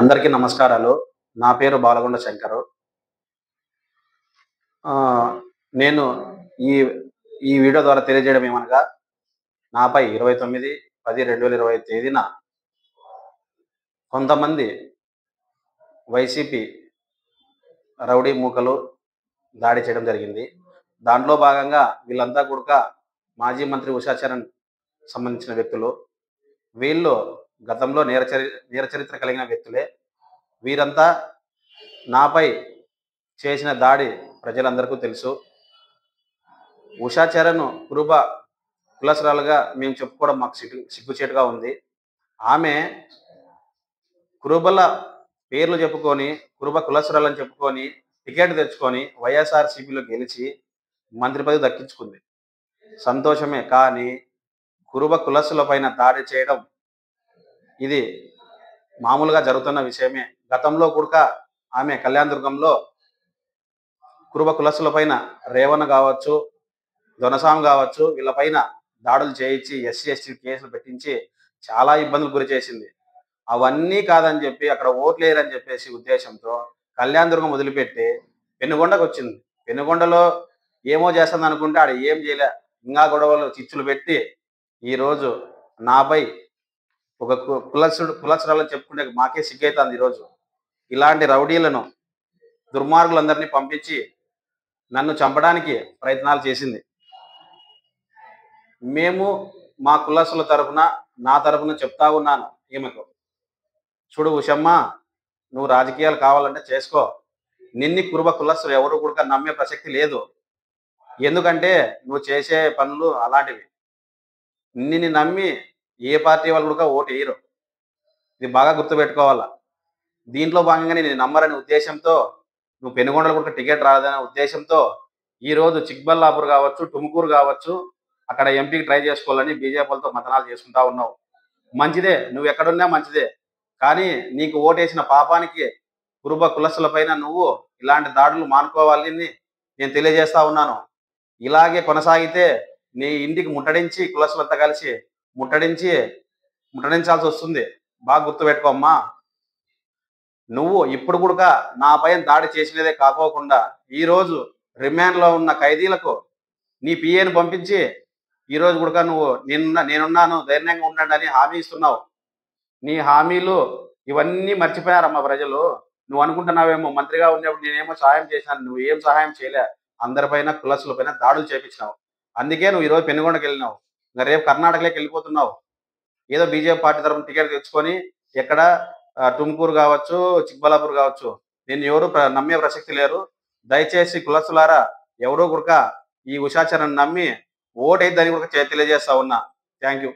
అందరికీ నమస్కారాలు. నా పేరు బాలగుండ శంకరు. నేను ఈ ఈ వీడియో ద్వారా తెలియజేయడం ఏమనగా, నాపై 29/10/2025 తేదీన కొంతమంది వైసీపీ రౌడీ మూకలు దాడి చేయడం జరిగింది. దాంట్లో భాగంగా వీళ్ళంతా కూడక మాజీ మంత్రి ఉషా చరణ్ సంబంధించిన వ్యక్తులు. వీళ్ళు గతంలో నేర చరిత్ర కలిగిన వ్యక్తులే. వీరంతా నాపై చేసిన దాడి ప్రజలందరికీ తెలుసు. ఉషా చరణ్ కులసురాలుగా మేము చెప్పుకోవడం మాకు సిగ్గుచేటుగా ఉంది. ఆమె కురుబల పేర్లు చెప్పుకొని, కురుబ కులసురాలని చెప్పుకొని, టికెట్ తెచ్చుకొని వైఎస్ఆర్‌సీపీలో గెలిచి మంత్రి పదవి దక్కించుకుంది. సంతోషమే. కానీ కురుబ కులస్తుల పైన దాడి చేయడం ఇది మామూలుగా జరుగుతున్న విషయమే. గతంలో కూడక ఆమె కళ్యాణదుర్గంలో కురుబ కులస్తుల పైన రేవణ కావచ్చు, దొనసాం కావచ్చు, వీళ్ళపైన దాడులు చేయించి ఎస్సీ, ఎస్టీ కేసులు పెట్టించి చాలా ఇబ్బందులు గురి చేసింది. అవన్నీ కాదని చెప్పి అక్కడ ఓట్లేయరని చెప్పేసి ఉద్దేశంతో కళ్యాణదుర్గం వదిలిపెట్టి పెనుగొండకు వచ్చింది. పెనుగొండలో ఏమో చేస్తుంది అనుకుంటే ఆడ ఏం చేయలే. ఇంకా గొడవలు చిచ్చులు పెట్టి ఈరోజు నాపై ఒక కులసురాలని చెప్పుకుంటే మాకే సిగ్గైతుంది. ఈరోజు ఇలాంటి రౌడీలను, దుర్మార్గులందరినీ పంపించి నన్ను చంపడానికి ప్రయత్నాలు చేసింది. మేము మా కులస్తుల తరఫున, నా తరఫున చెప్తా ఉన్నాను ఈమెకు, చూడు ఉషమ్మ, నువ్వు రాజకీయాలు కావాలంటే చేసుకో. నిన్ని కురుబ కులస్తులు ఎవరు కూడా నమ్మే ప్రసక్తి లేదు. ఎందుకంటే నువ్వు చేసే పనులు అలాంటివి. నిన్ను నమ్మి ఏ పార్టీ వాళ్ళు కూడా ఓటు వేయరు. ఇది బాగా గుర్తుపెట్టుకోవాలా. దీంట్లో భాగంగానే నేను నమ్మరనే ఉద్దేశంతో, నువ్వు పెనుగొండలో కూడా టికెట్ రాదనే ఉద్దేశంతో ఈరోజు చిక్బల్లాపూర్ కావచ్చు, టుముకూరు కావచ్చు, అక్కడ ఎంపీకి ట్రై చేసుకోవాలని బీజేపీలతో మతనాలు చేసుకుంటా ఉన్నావు. మంచిదే, నువ్వు ఎక్కడున్నా మంచిదే. కానీ నీకు ఓటేసిన పాపానికి కురుబ కులస్తుల పైన నువ్వు ఇలాంటి దాడులు మానుకోవాలని నేను తెలియజేస్తా ఉన్నాను. ఇలాగే కొనసాగితే నీ ఇంటికి ముట్టడించి కులస్తులంతా కలిసి ముట్టడించాల్సి వస్తుంది. బాగా గుర్తుపెట్టుకోమ్మా. నువ్వు ఇప్పుడు కూడా నా పైన దాడి చేసినదే కాకోకుండా ఈరోజు రిమాండ్లో ఉన్న ఖైదీలకు నీ పిఏను పంపించి ఈరోజు కూడా నువ్వు నేనున్నాను, ధైర్యంగా ఉండండి అని హామీ ఇస్తున్నావు. నీ హామీలు ఇవన్నీ మర్చిపోయారమ్మా ప్రజలు. నువ్వు అనుకుంటున్నావేమో మంత్రిగా ఉన్నప్పుడు నేనేమో సహాయం చేసినాను. నువ్వు ఏం సహాయం చేయలే. అందరిపైన కులస్తుల పైన దాడులు చేపించినావు. అందుకే నువ్వు ఈరోజు పెనుగొండకి వెళ్ళినావు. ఇంకా రేపు కర్ణాటకలోకి వెళ్ళిపోతున్నావు. ఏదో బీజేపీ పార్టీ తరఫున టికెట్ తెచ్చుకొని ఎక్కడ టుమ్కూరు కావచ్చు, చిక్బల్లాపూర్ కావచ్చు, నేను ఎవరు నమ్మే ప్రసక్తి లేరు. దయచేసి కులస్తులారా ఎవరో కూడా ఈ ఉషా చరణ్ నమ్మి ఓటేద్దని కూడా తెలియజేస్తా ఉన్నా. Thank you.